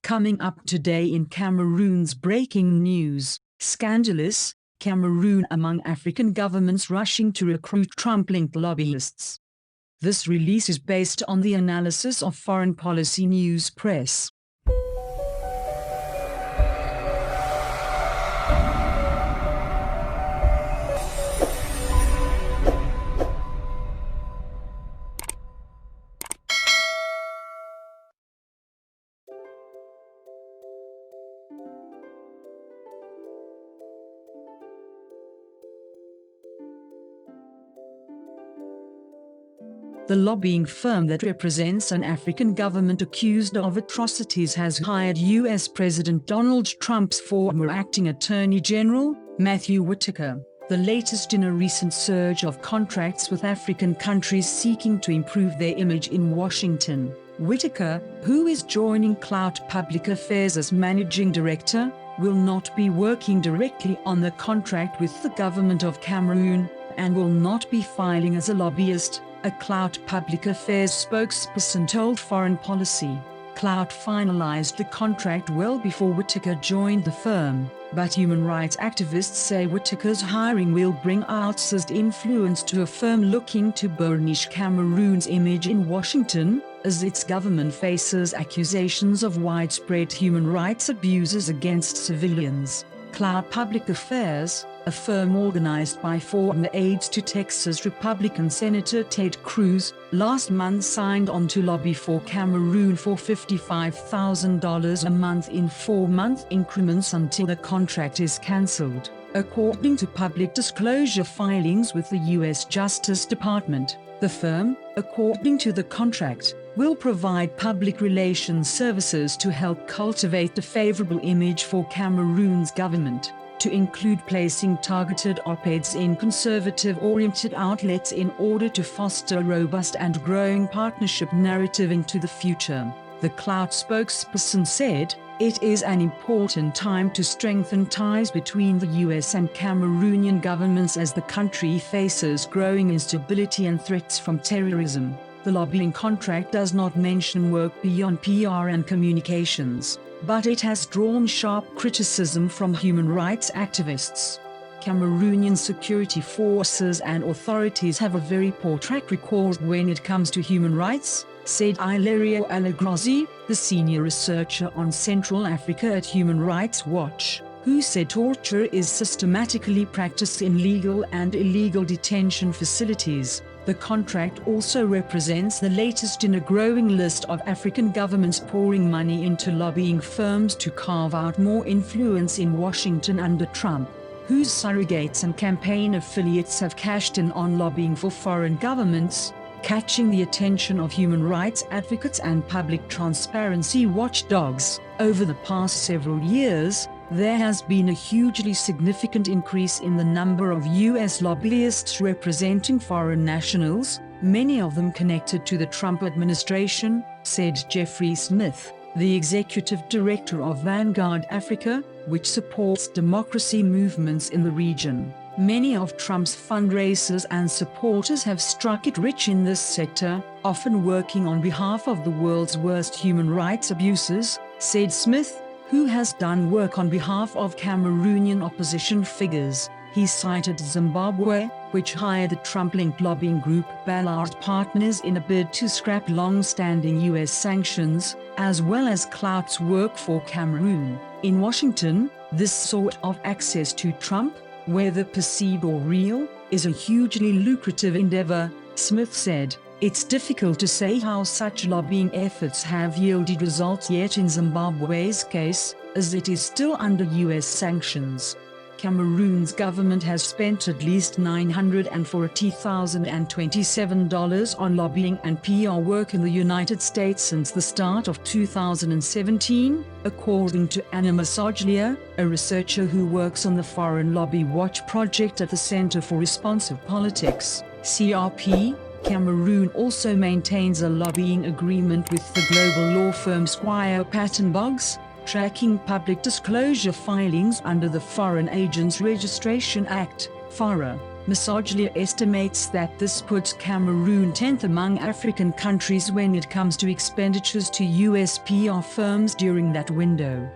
Coming up today in Cameroon's breaking news, Scandalous, Cameroon among African governments rushing to recruit Trump-linked lobbyists. This release is based on the analysis of foreign policy news press. The lobbying firm that represents an African government accused of atrocities has hired U.S. President Donald Trump's former acting Attorney General, Matthew Whitaker, the latest in a recent surge of contracts with African countries seeking to improve their image in Washington. Whitaker, who is joining Clout Public Affairs as managing director, will not be working directly on the contract with the government of Cameroon, and will not be filing as a lobbyist, a Clout Public Affairs spokesperson told Foreign Policy. Clout finalized the contract well before Whitaker joined the firm, but human rights activists say Whitaker's hiring will bring outsized influence to a firm looking to burnish Cameroon's image in Washington, as its government faces accusations of widespread human rights abuses against civilians. Clout Public Affairs, a firm organized by former aides to Texas Republican Senator Ted Cruz, last month signed on to lobby for Cameroon for $55,000 a month in 4-month increments until the contract is cancelled, according to public disclosure filings with the U.S. Justice Department. The firm, according to the contract, will provide public relations services to help cultivate a favorable image for Cameroon's government, to include placing targeted op-eds in conservative-oriented outlets in order to foster a robust and growing partnership narrative into the future. The Clout spokesperson said, "It is an important time to strengthen ties between the U.S. and Cameroonian governments as the country faces growing instability and threats from terrorism." The lobbying contract does not mention work beyond PR and communications, but it has drawn sharp criticism from human rights activists. Cameroonian security forces and authorities have a very poor track record when it comes to human rights, said Ilario Alagrozi, the senior researcher on Central Africa at Human Rights Watch, who said torture is systematically practiced in legal and illegal detention facilities. The contract also represents the latest in a growing list of African governments pouring money into lobbying firms to carve out more influence in Washington under Trump, whose surrogates and campaign affiliates have cashed in on lobbying for foreign governments, catching the attention of human rights advocates and public transparency watchdogs. Over the past several years, there has been a hugely significant increase in the number of U.S. lobbyists representing foreign nationals, many of them connected to the Trump administration, said Jeffrey Smith, the executive director of Vanguard Africa, which supports democracy movements in the region. Many of Trump's fundraisers and supporters have struck it rich in this sector, often working on behalf of the world's worst human rights abuses, said Smith, who has done work on behalf of Cameroonian opposition figures. He cited Zimbabwe, which hired the Trump-linked lobbying group Ballard Partners in a bid to scrap long-standing U.S. sanctions, as well as Clout's work for Cameroon. In Washington, this sort of access to Trump, whether perceived or real, is a hugely lucrative endeavor, Smith said. It's difficult to say how such lobbying efforts have yielded results yet in Zimbabwe's case, as it is still under U.S. sanctions. Cameroon's government has spent at least $940,027 on lobbying and PR work in the United States since the start of 2017, according to Anna Masoglia, a researcher who works on the Foreign Lobby Watch project at the Center for Responsive Politics, CRP. Cameroon also maintains a lobbying agreement with the global law firm Squire Patton Boggs, tracking public disclosure filings under the Foreign Agents Registration Act, FARA. Misoglia estimates that this puts Cameroon 10th among African countries when it comes to expenditures to US PR firms during that window.